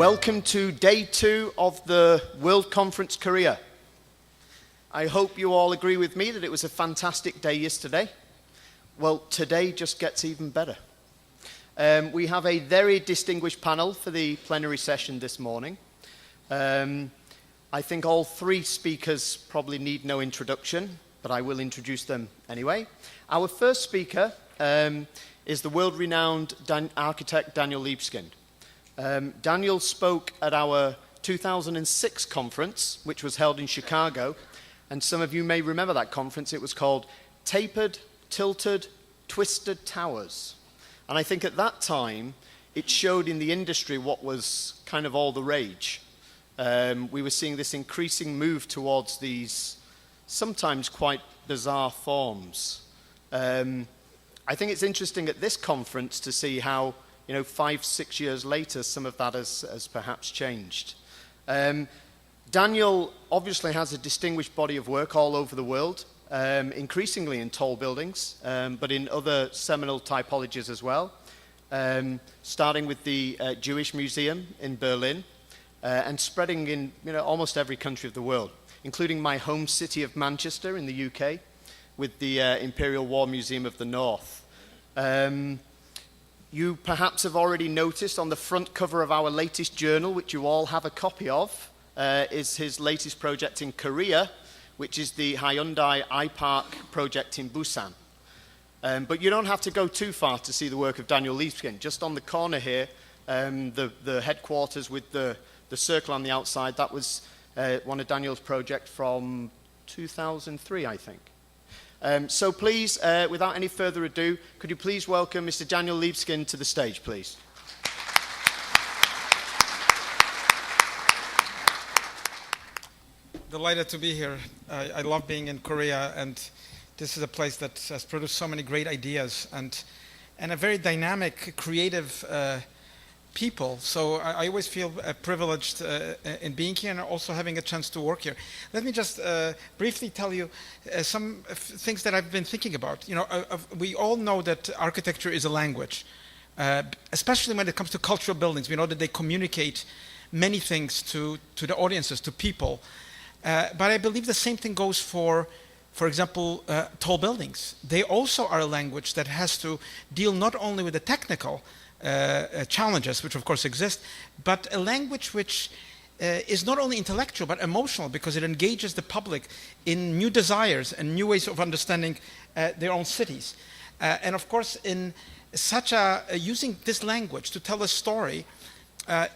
Welcome to day 2 of the World Conference Korea. I hope you all agree with me that it was a fantastic day yesterday. Well, today just gets even better. We have a very distinguished panel for the plenary session this morning. I think all 3 speakers probably need no introduction, but I will introduce them anyway. Our first speaker is the world-renowned architect Daniel Libeskind. Daniel spoke at our 2006 conference, which was held in Chicago, and some of you may remember that conference. It was called Tapered, Tilted, Twisted Towers. And I think at that time, it showed in the industry what was kind of all the rage. We were seeing this increasing move towards these sometimes quite bizarre forms. I think it's interesting at this conference to see how 5-6 years later, some of that has perhaps changed. Daniel obviously has a distinguished body of work all over the world, increasingly in tall buildings, but in other seminal typologies as well, starting with the Jewish Museum in Berlin, and spreading in almost every country of the world, including my home city of Manchester in the UK, with the Imperial War Museum of the North. You perhaps have already noticed on the front cover of our latest journal, which you all have a copy of, is his latest project in Korea, which is the Hyundai iPark project in Busan. But you don't have to go too far to see the work of Daniel Libeskind. Just on the corner here, the headquarters with the circle on the outside, that was one of Daniel's projects from 2003, I think. So please, without any further ado, could you please welcome Mr. Daniel Libeskind to the stage, please. Delighted to be here. I love being in Korea, and this is a place that has produced so many great ideas and a very dynamic, creative people. So I always feel privileged in being here and also having a chance to work here. Let me just briefly tell you some things that I've been thinking about. We all know that architecture is a language, especially when it comes to cultural buildings. We know that they communicate many things to the audiences, to people. But I believe the same thing goes for example, tall buildings. They also are a language that has to deal not only with the technical challenges, which of course exist, but a language which is not only intellectual but emotional, because it engages the public in new desires and new ways of understanding their own cities. And of course, in such using this language to tell a story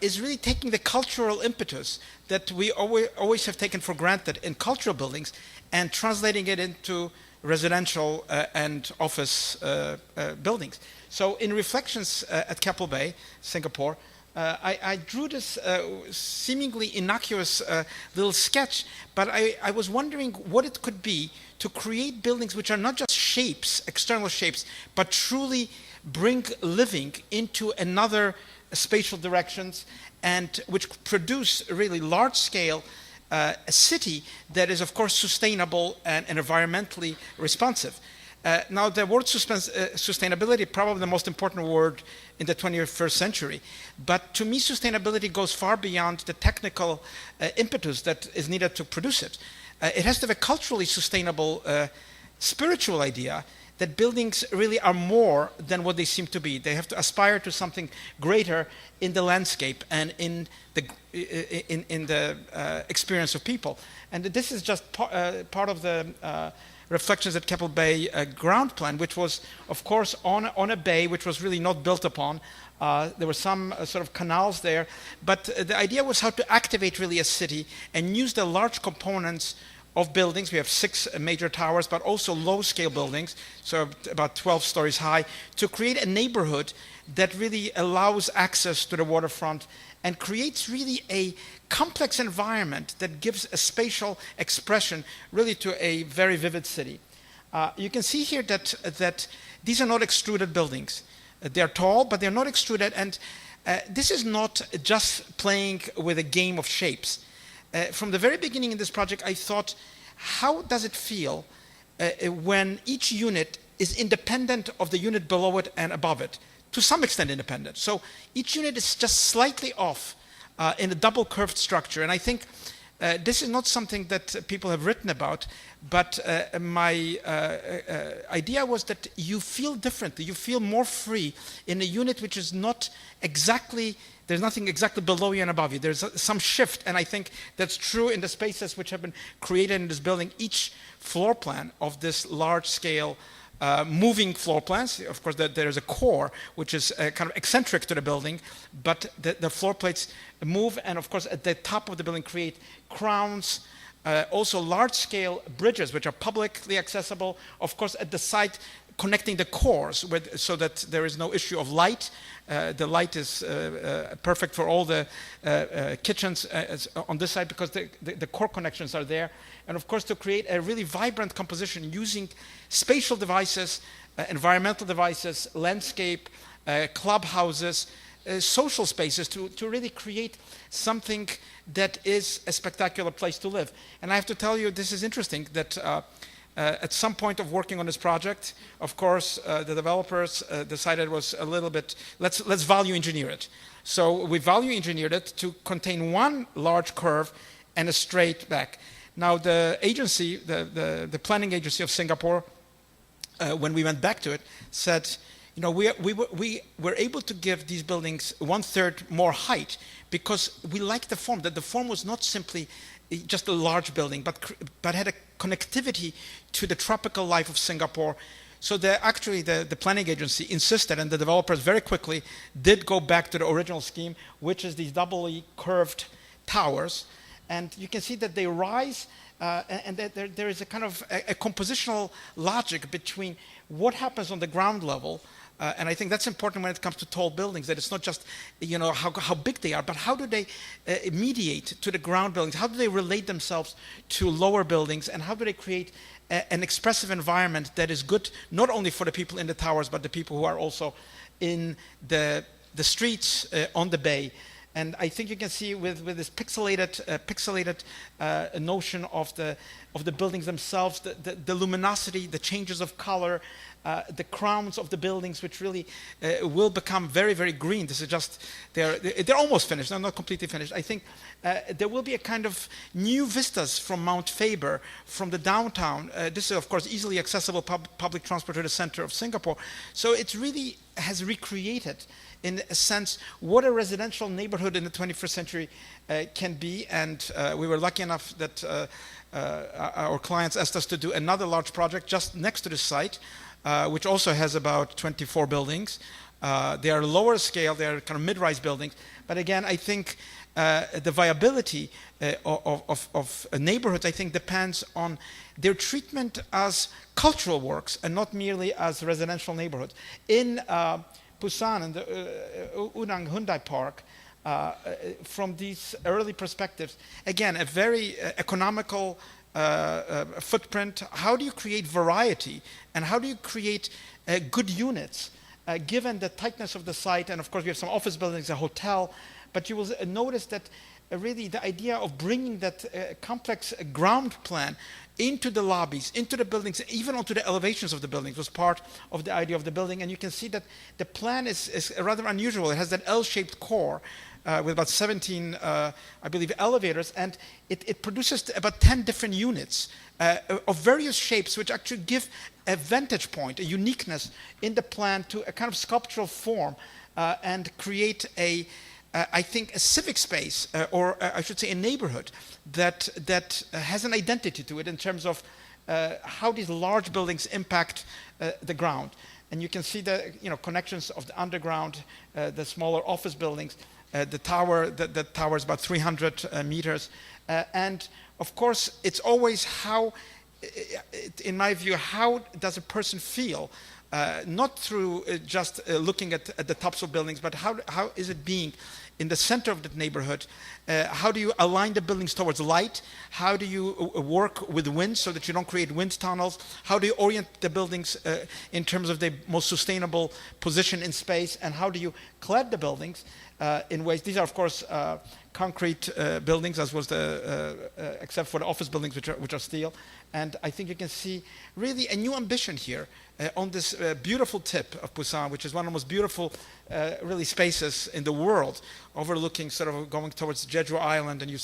is really taking the cultural impetus that we always have taken for granted in cultural buildings and translating it into residential and office buildings. So in Reflections at Keppel Bay, Singapore, I drew this seemingly innocuous little sketch, but I was wondering what it could be to create buildings which are not just shapes, external shapes, but truly bring living into another spatial directions, and which produce really large-scale a city that is, of course, sustainable and environmentally responsive. Now, the word sustainability, probably the most important word in the 21st century. But to me, sustainability goes far beyond the technical impetus that is needed to produce it. It has to have a culturally sustainable spiritual idea that buildings really are more than what they seem to be. They have to aspire to something greater in the landscape and in the experience of people. And this is just part of the Reflections at Keppel Bay ground plan, which was, of course, on a bay which was really not built upon. There were some sort of canals there, but the idea was how to activate really a city and use the large components of buildings. We have 6 major towers, but also low-scale buildings, so about 12 stories high, to create a neighborhood that really allows access to the waterfront and creates really a complex environment that gives a spatial expression really to a very vivid city. You can see here that these are not extruded buildings. They're tall, but they're not extruded, and this is not just playing with a game of shapes. From the very beginning in this project, I thought, how does it feel when each unit is independent of the unit below it and above it? To some extent independent. So each unit is just slightly off in a double curved structure. And I think this is not something that people have written about, but my idea was that you feel differently, you feel more free in a unit which is not exactly, there's nothing exactly below you and above you. There's some shift, and I think that's true in the spaces which have been created in this building. Each floor plan of this large-scale moving floor plans, of course, there's a core which is kind of eccentric to the building, but the floor plates move, and of course, at the top of the building create crowns, also large-scale bridges which are publicly accessible, of course, at the site connecting the cores so that there is no issue of light. The light is perfect for all the kitchens on this side because the core connections are there. And of course, to create a really vibrant composition using spatial devices, environmental devices, landscape, clubhouses, social spaces to really create something that is a spectacular place to live. And I have to tell you, this is interesting that at some point of working on this project, of course, the developers decided it was a little bit, let's value engineer it. So we value engineered it to contain one large curve and a straight back. Now the agency, the planning agency of Singapore, when we went back to it, said, you know, we were able to give these buildings 1/3 more height because we liked the form, that the form was not simply just a large building, but had a connectivity to the tropical life of Singapore. So actually the planning agency insisted, and the developers very quickly did go back to the original scheme, which is these doubly curved towers. And you can see that they rise, and that there is a kind of a compositional logic between what happens on the ground level. And I think that's important when it comes to tall buildings, that it's not just, you know, how big they are, but how do they mediate to the ground buildings? How do they relate themselves to lower buildings? And how do they create an expressive environment that is good not only for the people in the towers, but the people who are also in the streets on the bay? And I think you can see with this pixelated notion of the buildings themselves, the luminosity, the changes of color, the crowns of the buildings, which really will become very, very green. This is just, they're almost finished, they're not completely finished. I think there will be a kind of new vistas from Mount Faber, from the downtown. This is, of course, easily accessible public transport to the center of Singapore. So it really has recreated, in a sense, what a residential neighborhood in the 21st century can be. And we were lucky enough that our clients asked us to do another large project just next to the site, which also has about 24 buildings. They are lower scale, they are kind of mid-rise buildings. But again, I think the viability of neighborhoods, I think, depends on their treatment as cultural works and not merely as residential neighborhoods. In Busan, in the Unang Hyundai Park, from these early perspectives, again, a very economical footprint. How do you create variety, and how do you create good units, given the tightness of the site? And of course, we have some office buildings, a hotel, but you will notice that really the idea of bringing that complex ground plan into the lobbies, into the buildings, even onto the elevations of the buildings was part of the idea of the building. And you can see that the plan is rather unusual. It has that L-shaped core with about 17, I believe, elevators, and it produces about 10 different units of various shapes, which actually give a vantage point, a uniqueness in the plan to a kind of sculptural form, and create I think, a civic space, or I should say a neighborhood that has an identity to it in terms of how these large buildings impact the ground. And you can see the connections of the underground, the smaller office buildings, the tower is about 300 meters. And of course, it's always how, in my view, how does a person feel? Not through just looking at the tops of buildings, but how is it being in the center of the neighborhood? How do you align the buildings towards light? How do you work with wind so that you don't create wind tunnels? How do you orient the buildings in terms of their most sustainable position in space? And how do you clad the buildings in ways? These are, of course, concrete buildings, as was except for the office buildings, which are steel. And I think you can see really a new ambition here on this beautiful tip of Busan, which is one of the most beautiful really spaces in the world, overlooking sort of going towards Jeju Island, and you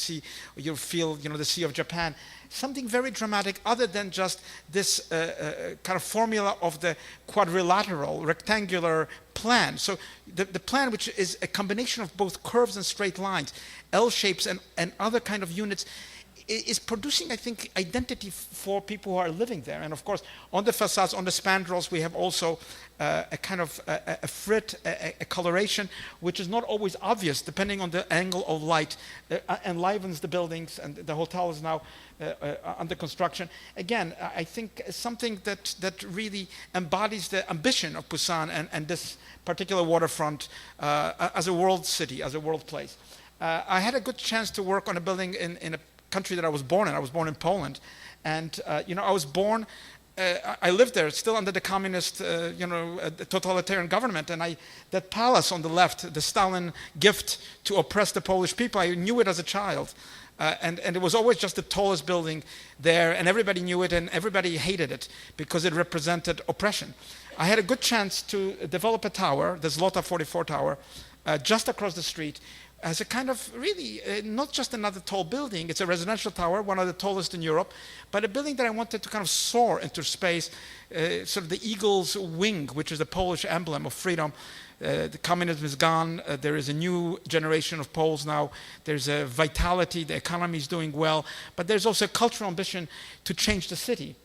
feel the Sea of Japan. Something very dramatic, other than just this kind of formula of the quadrilateral, rectangular plan. So the plan, which is a combination of both curves and straight lines, L shapes and other kind of units, is producing, I think, identity for people who are living there. And of course, on the facades, on the spandrels, we have also a kind of a frit, a coloration, which is not always obvious, depending on the angle of light, enlivens the buildings, and the hotel is now under construction. Again, I think something that really embodies the ambition of Busan and this particular waterfront as a world city, as a world place. I had a good chance to work on a building in a country that I was born in. I was born in Poland, and I was born. I lived there, still under the communist, totalitarian government. And that palace on the left, the Stalin gift to oppress the Polish people, I knew it as a child, and it was always just the tallest building there, and everybody knew it, and everybody hated it because it represented oppression. I had a good chance to develop a tower, the ZLOTA 44 tower, just across the street, as a kind of really, not just another tall building, it's a residential tower, one of the tallest in Europe, but a building that I wanted to kind of soar into space, sort of the eagle's wing, which is the Polish emblem of freedom. The communism is gone, there is a new generation of Poles now, there's a vitality, the economy is doing well, but there's also a cultural ambition to change the city.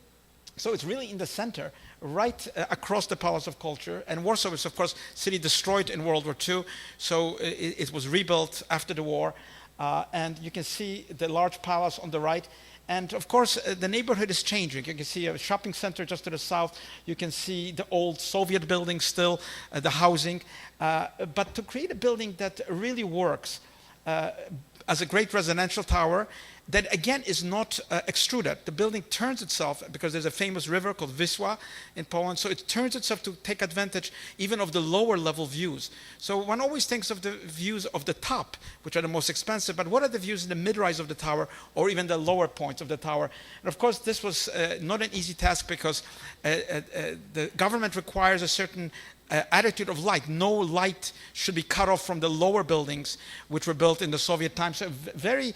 So it's really in the center, right across the Palace of Culture. And Warsaw is, of course, city destroyed in World War II, so it was rebuilt after the war. And you can see the large palace on the right. And of course, the neighborhood is changing. You can see a shopping center just to the south. You can see the old Soviet building still, the housing. But to create a building that really works as a great residential tower, that again is not extruded. The building turns itself, because there's a famous river called Wisła in Poland, so it turns itself to take advantage even of the lower level views. So one always thinks of the views of the top, which are the most expensive, but what are the views in the mid-rise of the tower, or even the lower points of the tower? And of course, this was not an easy task, because the government requires a certain attitude of light. No light should be cut off from the lower buildings, which were built in the Soviet times. So very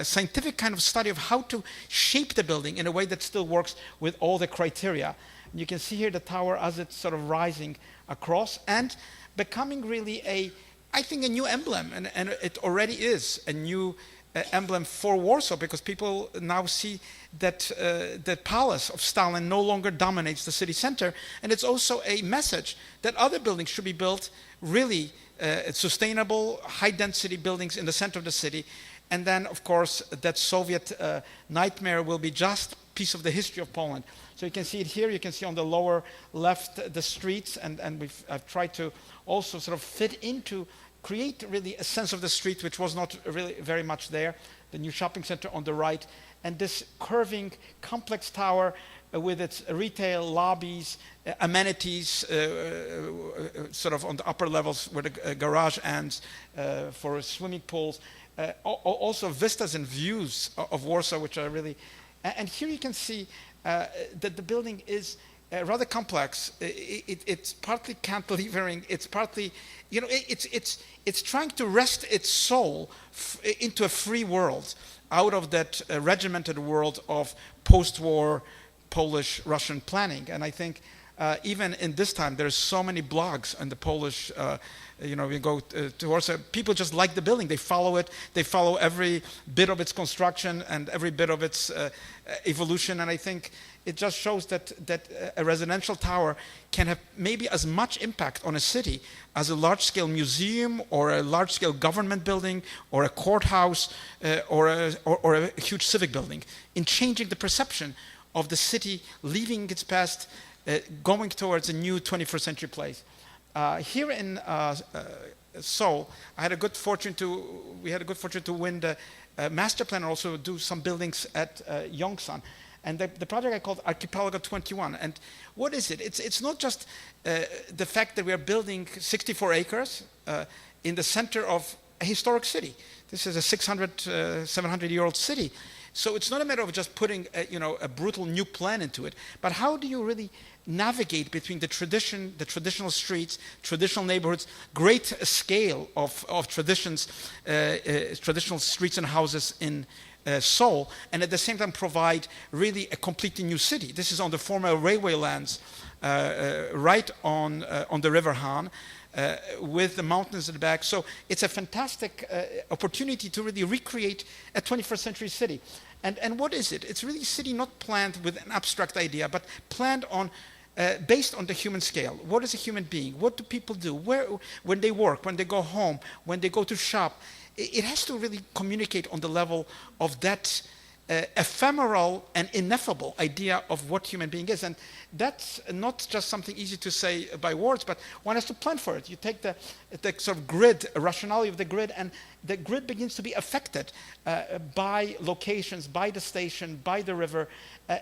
scientific kind of study of how to shape the building in a way that still works with all the criteria. And you can see here the tower as it's sort of rising across and becoming really I think a new emblem, and it already is a new emblem for Warsaw, because people now see that the palace of Stalin no longer dominates the city center, and it's also a message that other buildings should be built really sustainable, high-density buildings in the center of the city, and then, of course, that Soviet nightmare will be just a piece of the history of Poland. So you can see it here. You can see on the lower left the streets, and I've tried to also sort of fit into create really a sense of the street, which was not really very much there. The new shopping center on the right, and this curving complex tower with its retail lobbies, amenities, sort of on the upper levels where the garage ends for swimming pools. Also vistas and views of Warsaw, which are really... And here you can see that the building is rather complex. It's partly cantilevering. It's partly, it's trying to wrest its soul into a free world out of that regimented world of post-war Polish Russian planning. And I think even in this time, there's so many blogs on the Polish. We go to Warsaw. People just like the building. They follow it. They follow every bit of its construction and every bit of its evolution. And I think it just shows that a residential tower can have maybe as much impact on a city as a large-scale museum or a large-scale government building or a courthouse or a huge civic building in changing the perception of the city, leaving its past, going towards a new 21st century place. Here in Seoul, we had a good fortune to win the master plan and also do some buildings at Yongsan. And the project I called Archipelago 21. And what is it? It's not just the fact that we are building 64 acres in the center of a historic city. This is a 600, 700-year-old city. So it's not a matter of just putting a brutal new plan into it, but how do you really navigate between the traditional streets, traditional neighborhoods, great scale of traditions, traditional streets and houses in Seoul, and at the same time provide really a completely new city. This is on the former railway lands, right on the River Han, with the mountains at the back. So it's a fantastic opportunity to really recreate a 21st century city. And what is it? It's really a city not planned with an abstract idea, but planned on based on the human scale. What is a human being? What do people do? When they work, when they go home, when they go to shop? It has to really communicate on the level of that ephemeral and ineffable idea of what human being is. And that's not just something easy to say by words, but one has to plan for it. You take the sort of grid, rationality of the grid, and the grid begins to be affected by locations, by the station, by the river,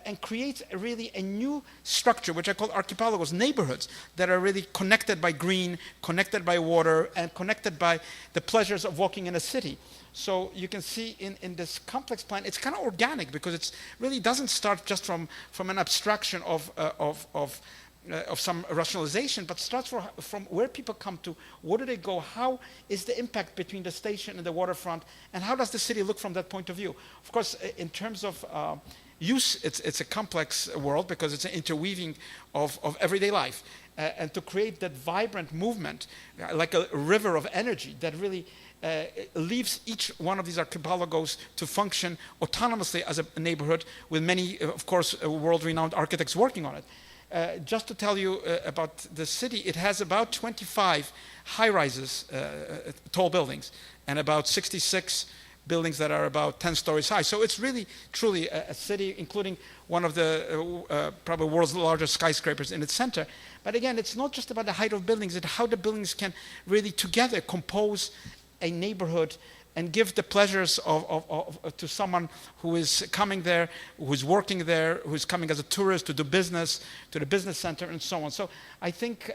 and creates really a new structure, which I call archipelagos, neighborhoods that are really connected by green, connected by water, and connected by the pleasures of walking in a city. So you can see in this complex plan, it's kind of organic because it really doesn't start just from an abstraction of some rationalization, but starts from where people come to, where do they go, how is the impact between the station and the waterfront, and how does the city look from that point of view. Of course, in terms of use, it's a complex world because it's an interweaving of everyday life. And to create that vibrant movement, like a river of energy that really leaves each one of these archipelagos to function autonomously as a neighborhood with many, of course, world-renowned architects working on it. Just to tell you about the city, it has about 25 high-rises, tall buildings, and about 66 buildings that are about 10 stories high. So it's really, truly a city, including one of the probably world's largest skyscrapers in its center. But again, it's not just about the height of buildings, it's how the buildings can really together compose a neighborhood and give the pleasures to someone who is coming there, who's working there, who's coming as a tourist to do business, to the business center, and so on. So I think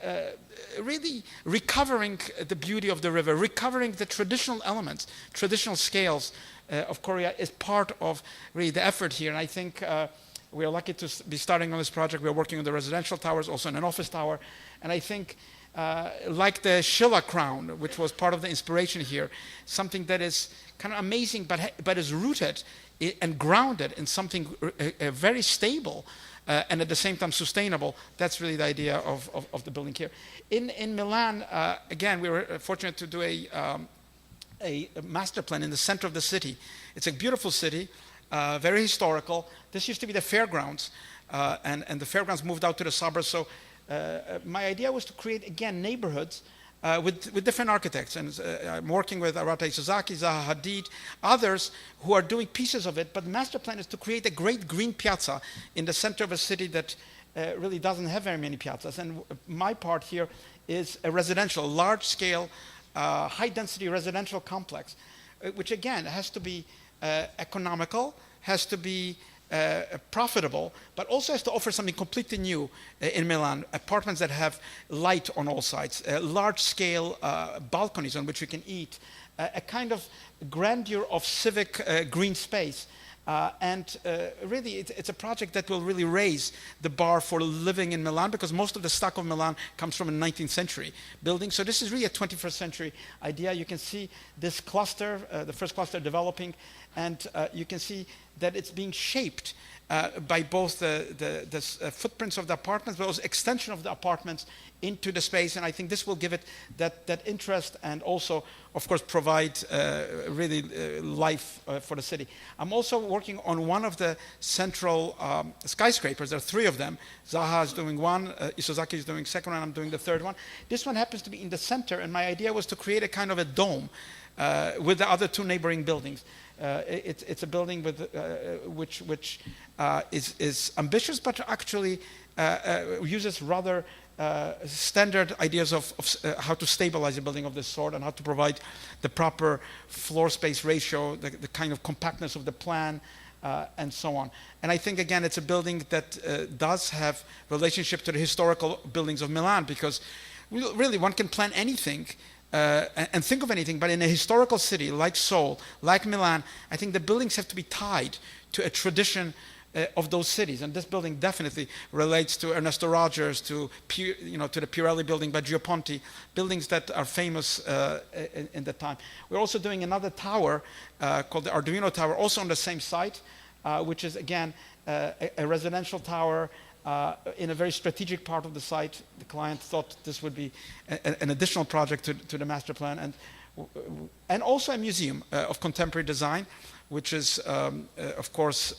really recovering the beauty of the river, recovering the traditional elements, traditional scales of Korea is part of really the effort here. And I think we are lucky to be starting on this project. We're working on the residential towers, also in an office tower. And I think like the Shilla crown, which was part of the inspiration here, something that is kind of amazing, but is rooted and grounded in something very stable and at the same time sustainable. That's really the idea of the building here. In Milan, again, we were fortunate to do a master plan in the center of the city. It's a beautiful city, very historical. This used to be the fairgrounds, and the fairgrounds moved out to the suburbs. So my idea was to create, again, neighborhoods with different architects. And I'm working with Arata Isozaki, Zaha Hadid, others who are doing pieces of it. But the master plan is to create a great green piazza in the center of a city that really doesn't have very many piazzas. And my part here is a residential, large-scale, high-density residential complex, which, again, has to be economical, has to be profitable, but also has to offer something completely new in Milan. Apartments that have light on all sides, large-scale balconies on which you can eat, a kind of grandeur of civic green space. And really, it's a project that will really raise the bar for living in Milan, because most of the stock of Milan comes from a 19th century building. So this is really a 21st century idea. You can see this cluster, the first cluster developing, and you can see that it's being shaped by both the footprints of the apartments, but also extension of the apartments into the space. And I think this will give it that interest, and also, of course, provide really life for the city. I'm also working on one of the central skyscrapers. There are three of them. Zaha is doing one, Isozaki is doing second one, I'm doing the third one. This one happens to be in the center, and my idea was to create a kind of a dome with the other two neighboring buildings. It's a building with, which is ambitious, but actually uses rather standard ideas of how to stabilize a building of this sort, and how to provide the proper floor space ratio, the kind of compactness of the plan, and so on. And I think, again, it's a building that does have relationship to the historical buildings of Milan, because really one can plan anything and think of anything, but in a historical city like Seoul, like Milan, I think the buildings have to be tied to a tradition of those cities. And this building definitely relates to Ernesto Rogers, to the Pirelli building by Gio Ponti, buildings that are famous in the time. We're also doing another tower called the Arduino Tower, also on the same site, which is again a residential tower in a very strategic part of the site. The client thought this would be an additional project to the master plan, and also a museum of contemporary design, which is of course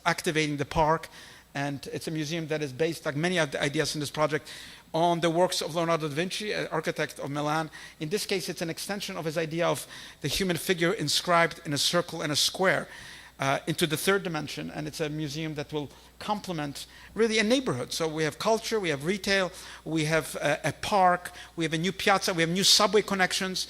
activating the park. And it's a museum that is based, like many of the ideas in this project, on the works of Leonardo da Vinci, an architect of Milan. In this case, it's an extension of his idea of the human figure inscribed in a circle and a square into the third dimension. And it's a museum that will complement really a neighborhood. So we have culture, we have retail, we have a park, we have a new piazza, we have new subway connections,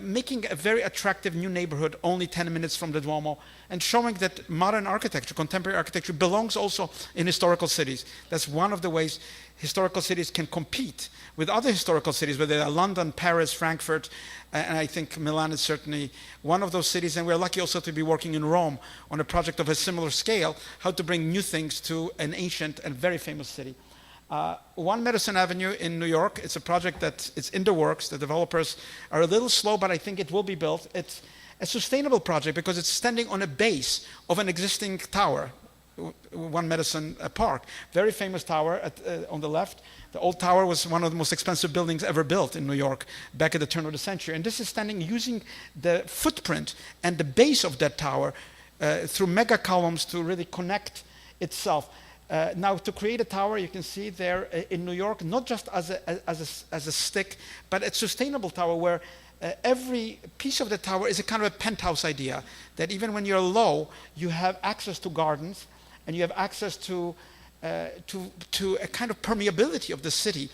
making a very attractive new neighborhood only 10 minutes from the Duomo, and showing that modern architecture, contemporary architecture, belongs also in historical cities. That's one of the ways historical cities can compete with other historical cities, whether they're London, Paris, Frankfurt, and I think Milan is certainly one of those cities. And we're lucky also to be working in Rome on a project of a similar scale, how to bring new things to an ancient and very famous city. One Madison Avenue in New York, it's a project that is in the works. The developers are a little slow, but I think it will be built. It's a sustainable project because it's standing on a base of an existing tower, One Madison Park. Very famous tower on the left. The old tower was one of the most expensive buildings ever built in New York back at the turn of the century. And this is standing using the footprint and the base of that tower through mega columns to really connect itself. Now, to create a tower, you can see there in New York, not just as a stick, but a sustainable tower where every piece of the tower is a kind of a penthouse idea, that even when you're low, you have access to gardens, and you have access to a kind of permeability of the city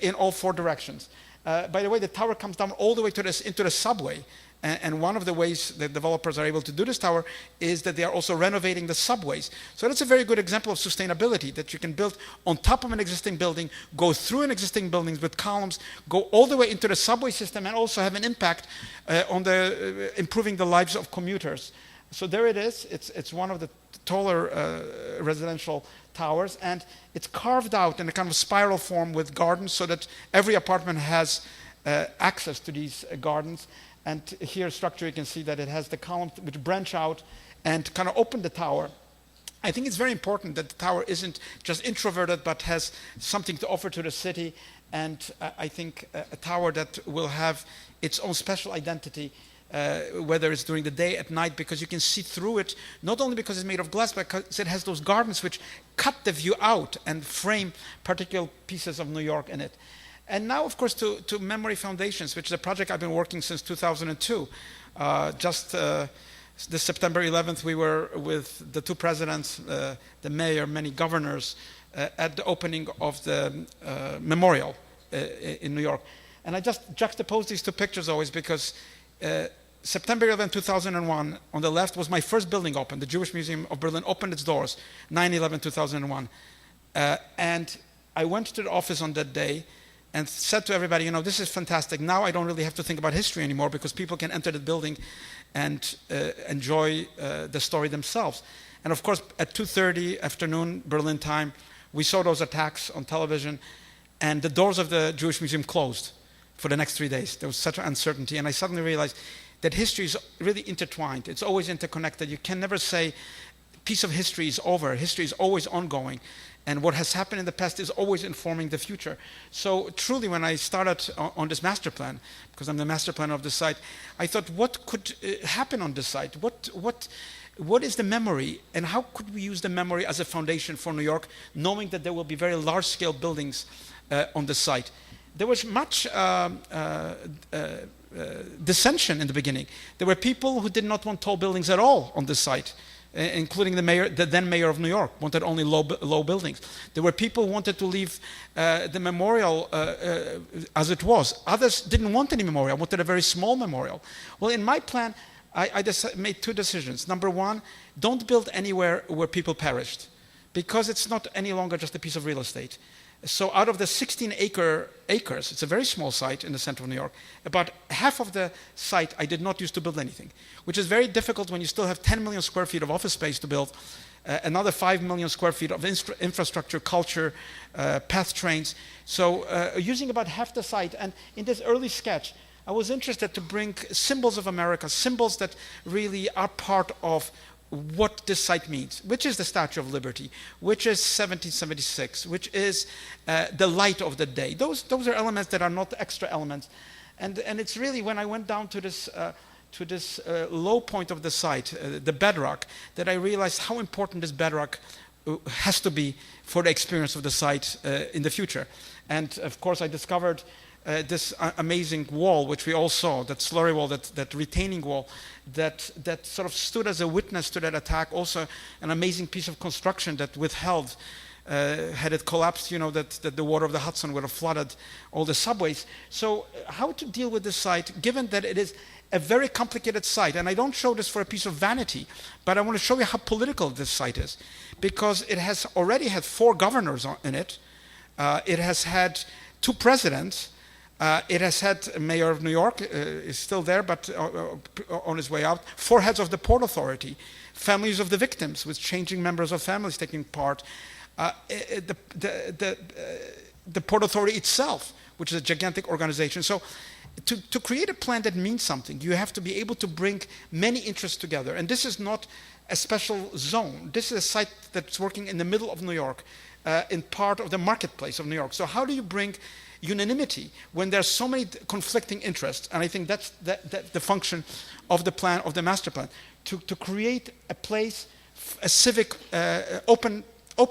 in all four directions. By the way, the tower comes down all the way into the subway. And one of the ways that developers are able to do this tower is that they are also renovating the subways. So that's a very good example of sustainability, that you can build on top of an existing building, go through an existing building with columns, go all the way into the subway system, and also have an impact on improving the lives of commuters. So there it is. It's one of the taller residential towers, and it's carved out in a kind of spiral form with gardens so that every apartment has access to these gardens. And here structure, you can see that it has the columns which branch out and kind of open the tower. I think it's very important that the tower isn't just introverted, but has something to offer to the city. And I think a tower that will have its own special identity, whether it's during the day, at night, because you can see through it, not only because it's made of glass, but because it has those gardens which cut the view out and frame particular pieces of New York in it. And now, of course, to Memory Foundations, which is a project I've been working since 2002. Just this September 11th, we were with the two presidents, the mayor, many governors, at the opening of the memorial in New York. And I just juxtapose these two pictures always because September 11, 2001, on the left was my first building open. The Jewish Museum of Berlin opened its doors, 9/11/2001. And I went to the office on that day and said to everybody, this is fantastic. Now I don't really have to think about history anymore because people can enter the building and enjoy the story themselves. And of course, at 2:30 afternoon, Berlin time, we saw those attacks on television, and the doors of the Jewish Museum closed for the next 3 days. There was such an uncertainty, and I suddenly realized that history is really intertwined. It's always interconnected. You can never say a piece of history is over. History is always ongoing. And what has happened in the past is always informing the future. So truly, when I started on this master plan, because I'm the master planner of the site, I thought, what could happen on this site? What is the memory, and how could we use the memory as a foundation for New York, knowing that there will be very large-scale buildings on the site? There was much dissension in the beginning. There were people who did not want tall buildings at all on this site, including the then mayor of New York, wanted only low buildings. There were people who wanted to leave the memorial as it was. Others didn't want any memorial, wanted a very small memorial. Well, in my plan, I made two decisions. Number one, don't build anywhere where people perished, because it's not any longer just a piece of real estate. So out of the 16 acres, it's a very small site in the center of New York, about half of the site I did not use to build anything, which is very difficult when you still have 10 million square feet of office space to build, another 5 million square feet of infrastructure, culture, path trains. So using about half the site, and in this early sketch, I was interested to bring symbols of America, symbols that really are part of what this site means, which is the Statue of Liberty, which is 1776, which is the light of the day. Those are elements that are not extra elements. And it's really when I went down to this low point of the site, the bedrock, that I realized how important this bedrock has to be for the experience of the site in the future. And of course I discovered this amazing wall, which we all saw, that slurry wall, that retaining wall, that sort of stood as a witness to that attack. Also an amazing piece of construction that withheld, had it collapsed, that the water of the Hudson would have flooded all the subways. So how to deal with this site, given that it is a very complicated site, and I don't show this for a piece of vanity, but I want to show you how political this site is, because it has already had 4 governors in it. It has had 2 presidents. It has had a mayor of New York, is still there, but on his way out. 4 heads of the Port Authority, families of the victims, with changing members of families taking part. The Port Authority itself, which is a gigantic organization. So to create a plan that means something, you have to be able to bring many interests together. And this is not a special zone. This is a site that's working in the middle of New York, in part of the marketplace of New York. So how do you bring unanimity when there's so many conflicting interests? And I think that's the function of the plan, of the master plan, to create a place, a civic, open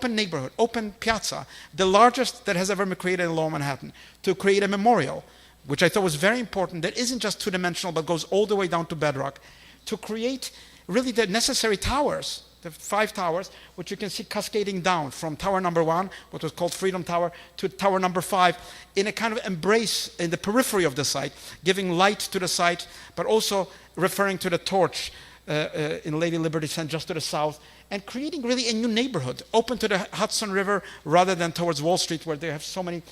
neighborhood, open piazza, the largest that has ever been created in Lower Manhattan, to create a memorial, which I thought was very important, that isn't just two-dimensional but goes all the way down to bedrock, to create really the necessary towers, the 5 towers, which you can see cascading down from tower number 1, what was called Freedom Tower, to tower number 5, in a kind of embrace in the periphery of the site, giving light to the site, but also referring to the torch in Lady Liberty Center just to the south, and creating really a new neighborhood, open to the Hudson River rather than towards Wall Street, where they have so many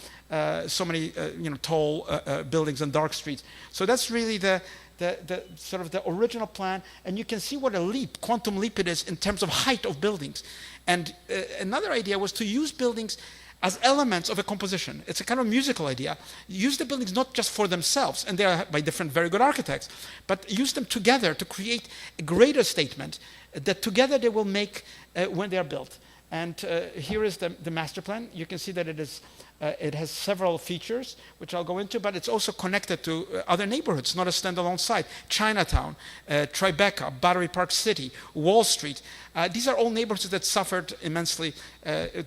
tall buildings and dark streets. So that's really the sort of the original plan, and you can see what a leap, quantum leap it is in terms of height of buildings. And another idea was to use buildings as elements of a composition. It's a kind of musical idea. Use the buildings not just for themselves, and they are by different very good architects, but use them together to create a greater statement that together they will make when they are built. And here is the master plan. You can see that it has several features, which I'll go into, but it's also connected to other neighborhoods, not a standalone site. Chinatown, Tribeca, Battery Park City, Wall Street. These are all neighborhoods that suffered immensely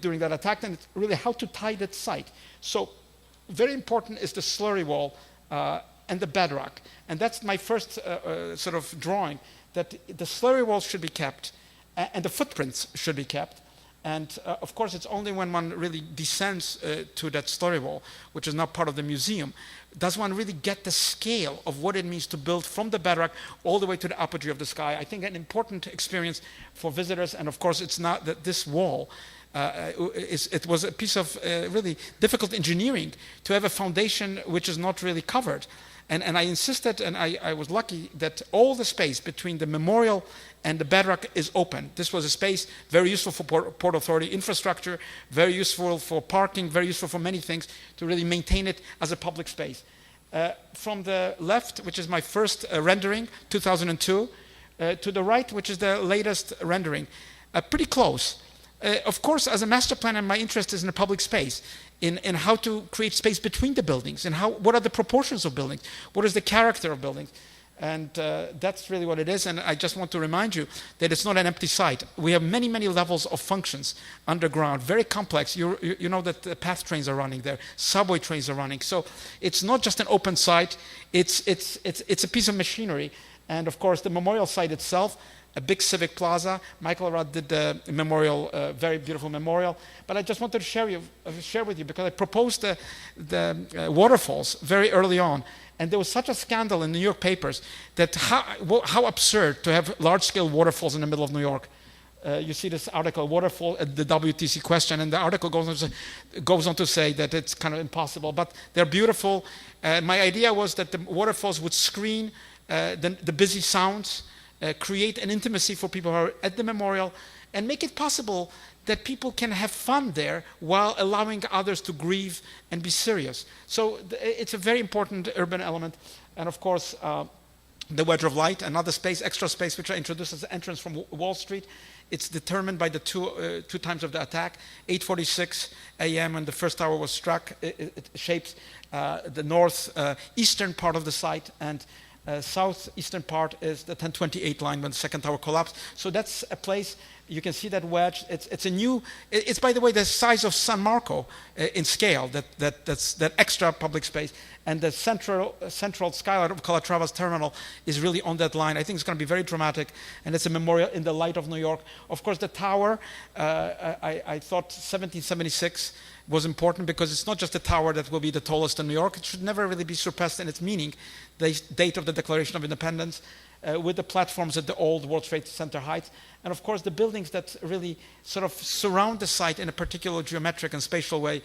during that attack, and it's really how to tie that site. So very important is the slurry wall and the bedrock. And that's my first sort of drawing, that the slurry walls should be kept, and the footprints should be kept. And of course, it's only when one really descends to that slurry wall, which is now part of the museum, does one really get the scale of what it means to build from the bedrock all the way to the apogee of the sky. I think an important experience for visitors, and of course, it's not that this wall, it was a piece of really difficult engineering to have a foundation which is not really covered. And I insisted, and I was lucky that all the space between the memorial and the bedrock is open. This was a space very useful for Port Authority infrastructure, very useful for parking, very useful for many things, to really maintain it as a public space. From the left, which is my first rendering, 2002, to the right, which is the latest rendering, pretty close. Of course, as a master planner, my interest is in the public space, in how to create space between the buildings, and what are the proportions of buildings, what is the character of buildings. And that's really what it is. And I just want to remind you that it's not an empty site. We have many, many levels of functions underground, very complex. You know that the path trains are running there, subway trains are running. So it's not just an open site. It's a piece of machinery. And of course, the memorial site itself, a big civic plaza. Michael Arad did the memorial, very beautiful memorial. But I just wanted to share with you, because I proposed the waterfalls very early on. And there was such a scandal in the New York papers that how absurd to have large-scale waterfalls in the middle of New York. You see this article, waterfall at the WTC question, and the article goes on to say that it's kind of impossible, but they're beautiful. My idea was that the waterfalls would screen the busy sounds, create an intimacy for people who are at the memorial, and make it possible that people can have fun there while allowing others to grieve and be serious. So it's a very important urban element. And of course, the Wedge of Light, another space, extra space, which I introduced as the entrance from Wall Street. It's determined by the two times of the attack. 8:46 a.m. when the first tower was struck. It shapes the northeastern part of the site, and southeastern part is the 1028 line when the second tower collapsed. So that's a place. You can see that wedge. It's by the way the size of San Marco in scale. That's that extra public space, and the central skylight of Calatravas terminal is really on that line. I think it's going to be very dramatic, and it's a memorial in the light of New York. Of course, the tower. I thought 1776 was important because it's not just the tower that will be the tallest in New York. It should never really be surpassed in its meaning. The date of the Declaration of Independence. With the platforms at the old World Trade Center heights, and of course the buildings that really sort of surround the site in a particular geometric and spatial way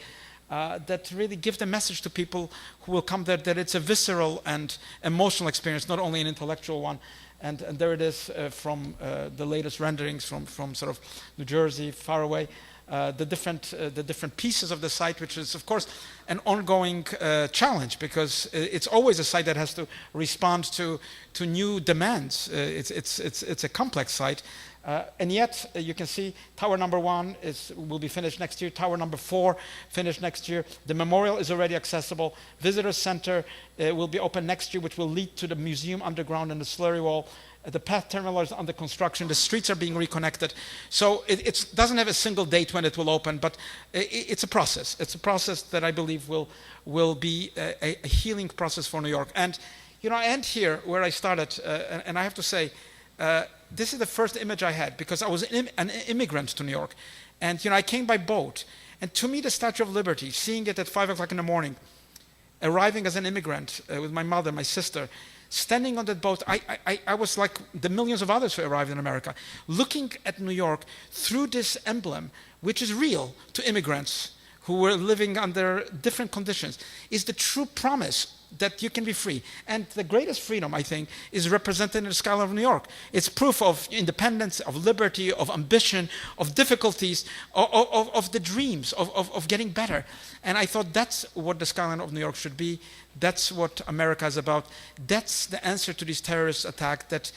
that really give the message to people who will come there that it's a visceral and emotional experience, not only an intellectual one. And there it is from the latest renderings from sort of New Jersey, far away. The different pieces of the site, which is of course an ongoing challenge because it's always a site that has to respond to new demands. It's a complex site, and yet you can see tower number 1 will be finished next year. Tower number 4 finished next year. The memorial is already accessible. Visitor center will be open next year, which will lead to the museum underground and the slurry wall. The path terminal is under construction. The streets are being reconnected. So it doesn't have a single date when it will open, but it's a process. It's a process that I believe will be a healing process for New York. And I end here where I started, and I have to say, this is the first image I had because I was an immigrant to New York, and I came by boat. And to me, the Statue of Liberty, seeing it at 5 o'clock in the morning, arriving as an immigrant with my mother, my sister. Standing on that boat, I was like the millions of others who arrived in America, looking at New York through this emblem, which is real to immigrants who were living under different conditions, is the true promise that you can be free. And the greatest freedom, I think, is represented in the skyline of New York. It's proof of independence, of liberty, of ambition, of difficulties, of the dreams, of getting better. And I thought that's what the skyline of New York should be. That's what America is about. That's the answer to this terrorist attack, that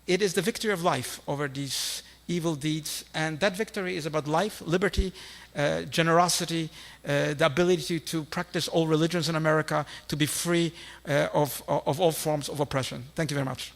it is the victory of life over these evil deeds. And that victory is about life, liberty, generosity, the ability to practice all religions in America, to be free of all forms of oppression. Thank you very much.